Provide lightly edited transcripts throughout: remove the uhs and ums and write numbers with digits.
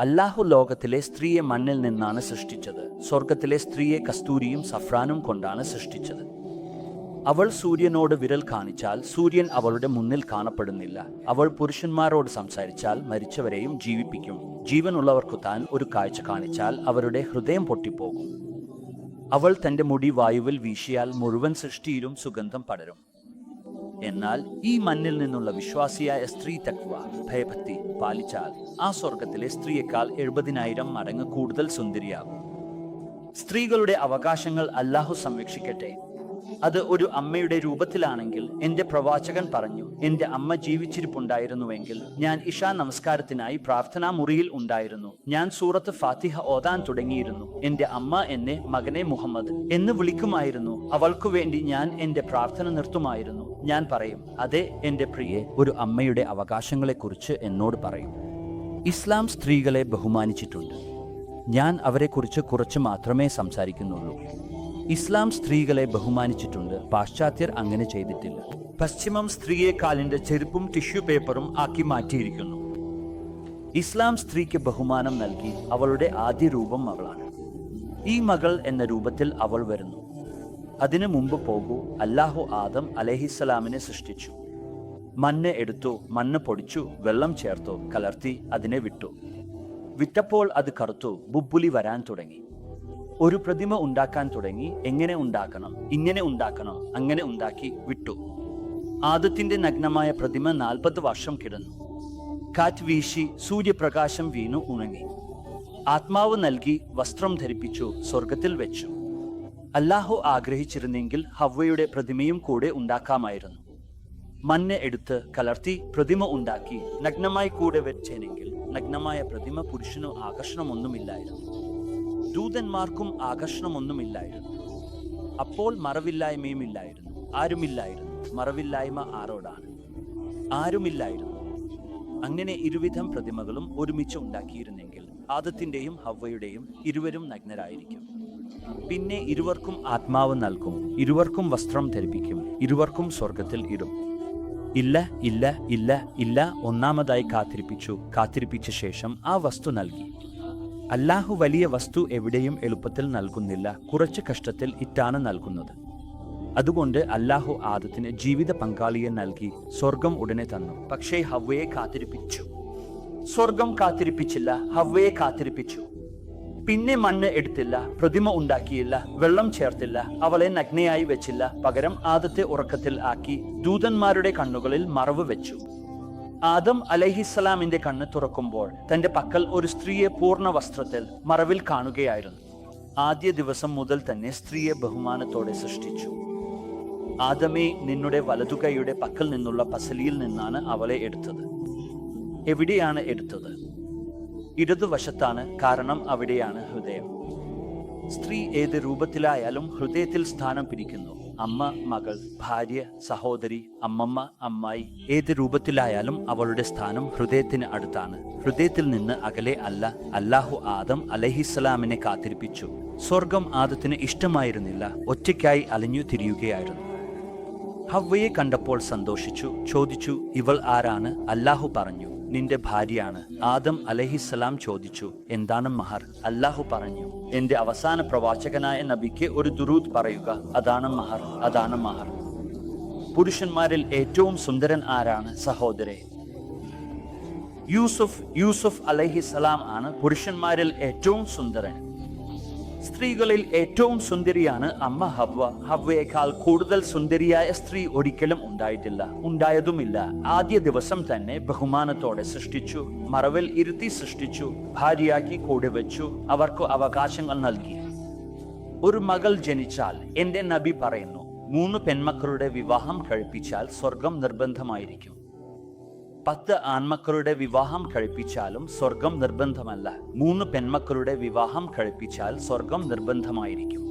അല്ലാഹു ലോകത്തിലെ സ്ത്രീയെ മണ്ണിൽ നിന്നാണ് സൃഷ്ടിച്ചത്. സ്വർഗത്തിലെ സ്ത്രീയെ കസ്തൂരിയും സഫ്രാനും കൊണ്ടാണ് സൃഷ്ടിച്ചത്. അവൾ സൂര്യനോട് വിരൽ കാണിച്ചാൽ സൂര്യൻ അവളുടെ മുന്നിൽ കാണപ്പെടുന്നില്ല. അവൾ പുരുഷന്മാരോട് സംസാരിച്ചാൽ മരിച്ചവരെയും ജീവിപ്പിക്കും. ജീവനുള്ളവർക്കു താൻ ഒരു കാഴ്ച കാണിച്ചാൽ അവരുടെ ഹൃദയം പൊട്ടിപ്പോകും. അവൾ തന്റെ മുടി വായുവിൽ വീശിയാൽ മുഴുവൻ സൃഷ്ടിയിലും സുഗന്ധം പടരും. എന്നാൽ ഈ മണ്ണിൽ നിന്നുള്ള വിശ്വാസിയായ സ്ത്രീ തഖ്വ, ഭയഭക്തി പാലിച്ചാൽ ആ സ്വർഗത്തിലെ സ്ത്രീയേക്കാൾ 70,000 മടങ്ങ് കൂടുതൽ സുന്ദരിയാകും. സ്ത്രീകളുടെ അവകാശങ്ങൾ അല്ലാഹു സംരക്ഷിക്കട്ടെ. അത് ഒരു അമ്മയുടെ രൂപത്തിലാണെങ്കിൽ എന്റെ പ്രവാചകൻ പറഞ്ഞു, എന്റെ അമ്മ ജീവിച്ചിരിപ്പുണ്ടായിരുന്നുവെങ്കിൽ ഞാൻ ഇശാ നമസ്കാരത്തിനായി പ്രാർത്ഥനാ മുറിയിൽ ഉണ്ടായിരുന്നു. ഞാൻ സൂറത്ത് ഫാത്തിഹ ഓതാൻ തുടങ്ങിയിരുന്നു. എന്റെ അമ്മ എന്നെ മകനെ മുഹമ്മദ് എന്ന് വിളിക്കുമായിരുന്നു. അവൾക്കു വേണ്ടി ഞാൻ എന്റെ പ്രാർത്ഥന നിർത്തുമായിരുന്നു. ഞാൻ പറയും, അതെ എന്റെ പ്രിയെ, ഒരു അമ്മയുടെ അവകാശങ്ങളെക്കുറിച്ച് എന്നോട് പറയും. ഇസ്ലാം സ്ത്രീകളെ ബഹുമാനിച്ചിട്ടുണ്ട്. ഞാൻ അവരെക്കുറിച്ച് കുറച്ച് മാത്രമേ സംസാരിക്കുന്നുള്ളൂ. ഇസ്ലാം സ്ത്രീകളെ ബഹുമാനിച്ചിട്ടുണ്ട്. പാശ്ചാത്യർ അങ്ങനെ ചെയ്തിട്ടില്ല. പശ്ചിമം സ്ത്രീയെ കാലിന്റെ ചെരുപ്പും ടിഷ്യൂ പേപ്പറും ആക്കി മാറ്റിയിരിക്കുന്നു. ഇസ്ലാം സ്ത്രീക്ക് ബഹുമാനം നൽകി. അവളുടെ ആദ്യ രൂപം അവളാണ്. ഈ മകൾ എന്ന രൂപത്തിൽ അവൾ വരുന്നു. അതിനു മുമ്പ് പോകൂ. അല്ലാഹു ആദം അലൈഹിസ്സലാമിനെ സൃഷ്ടിച്ചു. മണ്ണ് എടുത്തു, മണ്ണ് പൊടിച്ചു, വെള്ളം ചേർത്തു, കലർത്തി അതിനെ വിട്ടു. വിട്ടപ്പോൾ അത് കറുത്തു, ബുബ്ബുലി വരാൻ തുടങ്ങി. ഒരു പ്രതിമ ഉണ്ടാക്കാൻ തുടങ്ങി. എങ്ങനെ ഉണ്ടാക്കണം, ഇങ്ങനെ ഉണ്ടാക്കണം, അങ്ങനെ ഉണ്ടാക്കി വിട്ടു. ആദത്തിന്റെ നഗ്നമായ പ്രതിമ 40 വർഷം കിടന്നു. കാറ്റ് വീശി സൂര്യപ്രകാശം വീണു ഉണങ്ങി. ആത്മാവ് നൽകി വസ്ത്രം ധരിപ്പിച്ചു, സ്വർഗത്തിൽ വെച്ചു. അല്ലാഹു ആഗ്രഹിച്ചിരുന്നെങ്കിൽ ഹവ്വയുടെ പ്രതിമയും കൂടെ ഉണ്ടാക്കാമായിരുന്നു. മണ്ണ് എടുത്ത് കലർത്തി പ്രതിമ ഉണ്ടാക്കി നഗ്നമായി കൂടെ വെച്ചെങ്കിൽ നഗ്നമായ പ്രതിമ പുരുഷന് ആകർഷണമൊന്നുമില്ലായിരുന്നു. ദൂതന്മാർക്കും ആകർഷണമൊന്നുമില്ലായിരുന്നു. അപ്പോൾ മറവില്ലായ്മയും ഇല്ലായിരുന്നു. ആരുമില്ലായിരുന്നു. മറവില്ലായ്മ ആരോടാണ്? ആരുമില്ലായിരുന്നു. അങ്ങനെ ഇരുവിധം പ്രതിമകളും ഒരുമിച്ച് ഉണ്ടാക്കിയിരുന്നെങ്കിൽ ആദത്തിന്റെയും ഹവ്വയുടെയും ഇരുവരും നഗ്നരായിരിക്കും. പിന്നെ ഇരുവർക്കും ആത്മാവ് നൽകും, ഇരുവർക്കും വസ്ത്രം ധരിപ്പിക്കും, ഇരുവർക്കും സ്വർഗത്തിൽ ഇടും. ഇല്ല ഇല്ല ഇല്ല ഇല്ല. ഒന്നാമതായി കാത്തിരിപ്പിച്ച ശേഷം ആ വസ്തു നൽകി. അല്ലാഹു വലിയ വസ്തു എവിടെയും എളുപ്പത്തിൽ നൽകുന്നില്ല. കുറച്ച് കഷ്ടത്തിൽ ഇട്ടാണ് നൽകുന്നത്. അതുകൊണ്ട് അല്ലാഹു ആദത്തിന് ജീവിത പങ്കാളിയെ നൽകി. സ്വർഗം ഉടനെ തന്നു. പക്ഷേ ഹവ്വയെ കാത്തിരിപ്പിച്ചു. സ്വർഗം കാത്തിരിപ്പിച്ചില്ല, ഹവ്വയെ കാത്തിരിപ്പിച്ചു. പിന്നെ മണ്ണ് എടുത്തില്ല, പ്രതിമ ഉണ്ടാക്കിയില്ല, വെള്ളം ചേർത്തില്ല, അവളെ നഗ്നയായി വെച്ചില്ല. പകരം ആദത്തെ ഉറക്കത്തിൽ ആക്കി ദൂതന്മാരുടെ കണ്ണുകളിൽ മറവ് വെച്ചു. ആദം അലൈഹിസ്സലാമിന്റെ കണ്ണ് തുറക്കുമ്പോൾ തന്റെ പക്കൽ ഒരു സ്ത്രീയെ പൂർണ്ണ വസ്ത്രത്തിൽ മറവിൽ കാണുകയായിരുന്നു. ആദ്യ ദിവസം മുതൽ തന്നെ സ്ത്രീയെ ബഹുമാനത്തോടെ സൃഷ്ടിച്ചു. ആദമേ, നിന്നുടെ വലതുകൈയുടെ പക്കൽ നിന്നുള്ള പസലിയിൽ നിന്നാണ് അവളെ എടുത്തത്. എവിടെയാണ് എടുത്തത്? ഇടതുവശത്താണ്. കാരണം അവിടെയാണ് ഹൃദയം. സ്ത്രീ ഏത് രൂപത്തിലായാലും ഹൃദയത്തിൽ സ്ഥാനം പിടിക്കുന്നു. അമ്മ, മകൾ, ഭാര്യ, സഹോദരി, അമ്മമ്മ, അമ്മായി, ഏത് രൂപത്തിലായാലും അവളുടെ സ്ഥാനം ഹൃദയത്തിന് അടുത്താണ്. ഹൃദയത്തിൽ നിന്ന് അകലെ അല്ല. അല്ലാഹു ആദം അലൈഹിസ്സലാമിനെ കാത്തിരിപ്പിച്ചു. സ്വർഗം ആദത്തിന് ഇഷ്ടമായിരുന്നില്ല. ഒറ്റയ്ക്കായി അലഞ്ഞു തിരിയുകയായിരുന്നു. ഹവ്വയെ കണ്ടപ്പോൾ സന്തോഷിച്ചു. ചോദിച്ചു, ഇവൾ ആരാണ്? അല്ലാഹു പറഞ്ഞു, നിന്റെ ഭാര്യയാണ്. ആദം അലൈഹിസ്സലാം ചോദിച്ചു, എന്താണ് മഹർ? അല്ലാഹു പറഞ്ഞു, എന്റെ അവസാന പ്രവാചകനായ നബിക്ക് ഒരു ദുരൂദ് പറയുക. അതാണ് മഹർ, അതാണ് മഹർ. പുരുഷന്മാരിൽ ഏറ്റവും സുന്ദരൻ ആരാണ് സഹോദരേ? യൂസുഫ് അലൈഹിസ്സലാം ആണ് പുരുഷന്മാരിൽ ഏറ്റവും സുന്ദരൻ. സ്ത്രീകളിൽ ഏറ്റവും സുന്ദരിയാണ് അമ്മ ഹവ്വ. ഹവ്വയേക്കാൾ കൂടുതൽ സുന്ദരിയായ സ്ത്രീ ഒരിക്കലും ഉണ്ടായിട്ടില്ല, ഉണ്ടായതുമില്ല. ആദ്യ ദിവസം തന്നെ ബഹുമാനത്തോടെ സൃഷ്ടിച്ചു. മറവിൽ ഇരുത്തി സൃഷ്ടിച്ചു. ഭാര്യയാക്കി കൂടെ വെച്ചു. അവർക്ക് അവകാശങ്ങൾ നൽകി. ഒരു മകൾ ജനിച്ചാൽ എന്റെ നബി പറയുന്നു, 3 പെൺമക്കളുടെ വിവാഹം കഴിപ്പിച്ചാൽ സ്വർഗം നിർബന്ധമായിരിക്കും. 10 ആൺമക്കളുടെ വിവാഹം കഴിപ്പിച്ചാലും സ്വർഗം നിർബന്ധമല്ല. 3 പെൺമക്കളുടെ വിവാഹം കഴിപ്പിച്ചാൽ സ്വർഗം നിർബന്ധമായിരിക്കും.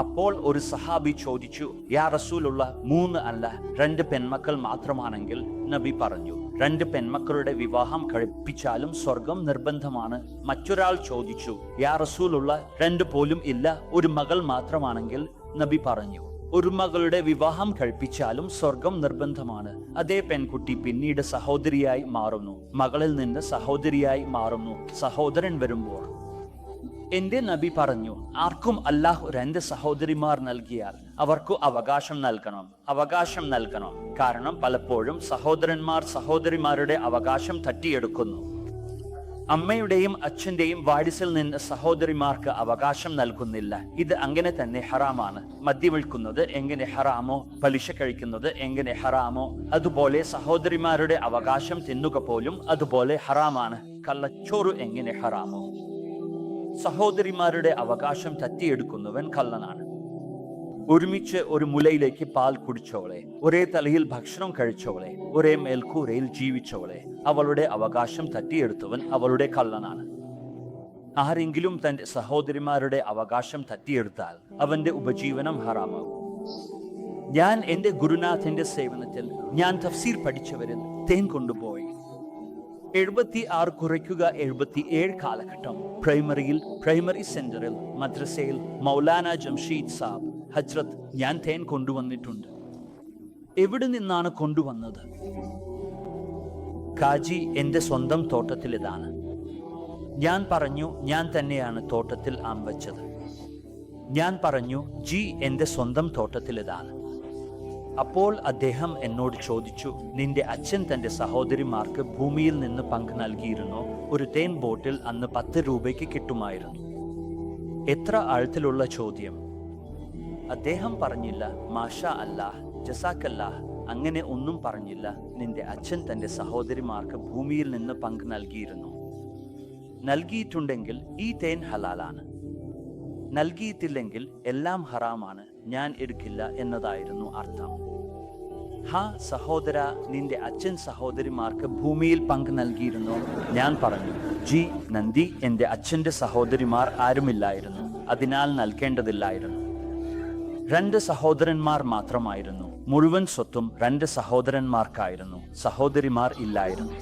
അപ്പോൾ ഒരു സഹാബി ചോദിച്ചു, യാ റസൂലുള്ള, 3 അല്ല 2 പെൺമക്കൾ മാത്രമാണെങ്കിൽ? നബി പറഞ്ഞു, 2 പെൺമക്കളുടെ വിവാഹം കഴിപ്പിച്ചാലും സ്വർഗം നിർബന്ധമാണ്. മറ്റൊരാൾ ചോദിച്ചു, യാ റസൂലുള്ള, 2 പോലും ഇല്ല, ഒരു മകൾ മാത്രമാണെങ്കിൽ? നബി പറഞ്ഞു, ഒരു മകളുടെ വിവാഹം കഴിപ്പിച്ചാലും സ്വർഗം നിർബന്ധമാണ്. അതേ പെൺകുട്ടി പിന്നീട് സഹോദരിയായി മാറുന്നു, മകളിൽ നിന്ന് സഹോദരിയായി മാറുന്നു. സഹോദരൻ വരുമ്പോൾ എന്റെ നബി പറഞ്ഞു, ആർക്കും അല്ലാഹു 2 സഹോദരിമാർ നൽകിയാൽ അവർക്ക് അവകാശം നൽകണം. കാരണം പലപ്പോഴും സഹോദരന്മാർ സഹോദരിമാരുടെ അവകാശം തട്ടിയെടുക്കുന്നു. അമ്മയുടെയും അച്ഛന്റെയും വാരിസിൽ നിന്ന് സഹോദരിമാർക്ക് അവകാശം നൽകുന്നില്ല. ഇത് അങ്ങനെ തന്നെ ഹറാമാണ്. മദ്യവിൽക്കുന്നത് എങ്ങനെ ഹറാമോ, പലിശ കഴിക്കുന്നത് എങ്ങനെ ഹറാമോ, അതുപോലെ സഹോദരിമാരുടെ അവകാശം തിന്നുക പോലും അതുപോലെ ഹറാമാണ്. കള്ളച്ചോറ് എങ്ങനെ ഹറാമോ, സഹോദരിമാരുടെ അവകാശം തട്ടിയെടുക്കുന്നവൻ കള്ളനാണ്. ഒരുമിച്ച് ഒരു മുലയിലേക്ക് പാൽ കുടിച്ചവളെ, ഒരേ തലയിൽ ഭക്ഷണം കഴിച്ചവളെ, ഒരേ മേൽക്കൂരയിൽ ജീവിച്ചവളെ, അവളുടെ അവകാശം തട്ടിയെടുത്തവൻ അവളുടെ കള്ളനാണ്. ആരെങ്കിലും തന്റെ സഹോദരിമാരുടെ അവകാശം തട്ടിയെടുത്താൽ അവന്റെ ഉപജീവനം ഹറാമാകും. ഞാൻ എന്റെ ഗുരുനാഥന്റെ സേവനത്തിൽ ഞാൻ തഫ്സീർ പഠിച്ചവരിൽ തേൻ കൊണ്ടുപോയി. 76 കുറയ്ക്കുക 77 കാലഘട്ടം പ്രൈമറി സെന്ററിൽ മദ്രസയിൽ മൗലാന ജംഷീദ് സാബ് ഹജ്രത്ത് ഞാൻ തേൻ കൊണ്ടുവന്നിട്ടുണ്ട്. എവിടെ നിന്നാണ് കൊണ്ടുവന്നത്? കാജി, എന്റെ സ്വന്തം തോട്ടത്തിലിതാണ്. ഞാൻ പറഞ്ഞു, ഞാൻ തന്നെയാണ് തോട്ടത്തിൽ ആം വച്ചത്. ഞാൻ പറഞ്ഞു, ജി, എന്റെ സ്വന്തം തോട്ടത്തിലിതാണ്. അപ്പോൾ അദ്ദേഹം എന്നോട് ചോദിച്ചു, നിന്റെ അച്ഛൻ തന്റെ സഹോദരിമാർക്ക് ഭൂമിയിൽ നിന്ന് പങ്ക് നൽകിയിരുന്നോ? ഒരു തേൻ ബോട്ടിൽ അന്ന് 10 രൂപയ്ക്ക് കിട്ടുമായിരുന്നു. എത്ര ആഴത്തിലുള്ള ചോദ്യം! അദ്ദേഹം പറഞ്ഞില്ല, മാഷാ അല്ലാഹ്, ജസാക്കല്ലാഹ്, അങ്ങനെ ഒന്നും പറഞ്ഞില്ല. നിന്റെ അച്ഛൻ തന്റെ സഹോദരിമാർക്ക് ഭൂമിയിൽ നിന്ന് പങ്ക് നൽകിയിട്ടുണ്ടെങ്കിൽ ഈ തേൻ ഹലാലാണ്, നൽകിയിട്ടില്ലെങ്കിൽ എല്ലാം ഹറാമാണ്, ഞാൻ എടുക്കില്ല എന്നതായിരുന്നു അർത്ഥം. സഹോദര, നിന്റെ അച്ഛൻ സഹോദരിമാർക്ക് ഭൂമിയിൽ പങ്ക് നൽകിയിരുന്നോ? ഞാൻ പറഞ്ഞു, ജി, നന്ദി, എന്റെ അച്ഛന്റെ സഹോദരിമാർ ആരുമില്ലായിരുന്നു, അതിനാൽ നൽകേണ്ടതില്ലായിരുന്നു. 2 സഹോദരന്മാർ മാത്രമായിരുന്നു. മുഴുവൻ സ്വത്തും 2 സഹോദരന്മാർക്കായിരുന്നു, സഹോദരിമാർ ഇല്ലായിരുന്നു.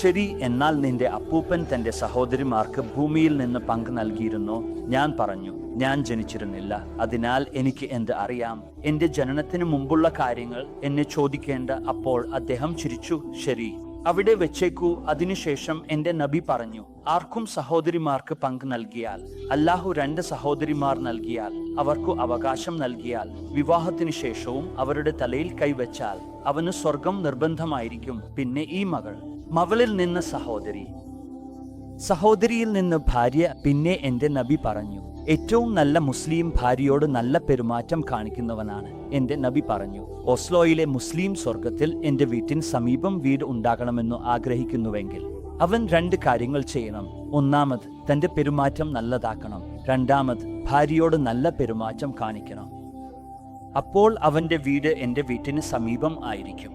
ശരി, എന്നാൽ നിന്റെ അപ്പൂപ്പൻ തന്റെ സഹോദരിമാർക്ക് ഭൂമിയിൽ നിന്ന് പങ്ക് നൽകിയിരുന്നോ? ഞാൻ പറഞ്ഞു, ഞാൻ ജനിച്ചിരുന്നില്ല, അതിനാൽ എനിക്ക് എന്ത് അറിയാം? എന്റെ ജനനത്തിന് മുമ്പുള്ള കാര്യങ്ങൾ എന്നെ ചോദിക്കേണ്ട. അപ്പോൾ അദ്ദേഹം ചിരിച്ചു. ശരി, അവിടെ വെച്ചേക്കൂ. അതിനുശേഷം എന്റെ നബി പറഞ്ഞു, ആർക്കും സഹോദരിമാർക്ക് പങ്ക് നൽകിയാൽ, അല്ലാഹു 2 സഹോദരിമാർ നൽകിയാൽ, അവർക്ക് അവകാശം നൽകിയാൽ, വിവാഹത്തിന് ശേഷവും അവരുടെ തലയിൽ കൈവച്ചാൽ അവന് സ്വർഗം നിർബന്ധമായിരിക്കും. പിന്നെ ഈ മകളിൽ നിന്ന് സഹോദരിയിൽ നിന്ന് ഭാര്യ. പിന്നെ എന്റെ നബി പറഞ്ഞു, ഏറ്റവും നല്ല മുസ്ലിം ഭാര്യയോട് നല്ല പെരുമാറ്റം കാണിക്കുന്നവനാണ്. എന്റെ നബി പറഞ്ഞു, ഓസ്ലോയിലെ മുസ്ലിം സ്വർഗത്തിൽ എന്റെ വീട്ടിന് സമീപം വീട് ഉണ്ടാകണമെന്ന് ആഗ്രഹിക്കുന്നുവെങ്കിൽ അവൻ 2 കാര്യങ്ങൾ ചെയ്യണം. ഒന്നാമത്, തന്റെ പെരുമാറ്റം നല്ലതാക്കണം. രണ്ടാമത്, ഭാര്യയോട് നല്ല പെരുമാറ്റം കാണിക്കണം. അപ്പോൾ അവന്റെ വീട് എന്റെ വീട്ടിന് സമീപം ആയിരിക്കും.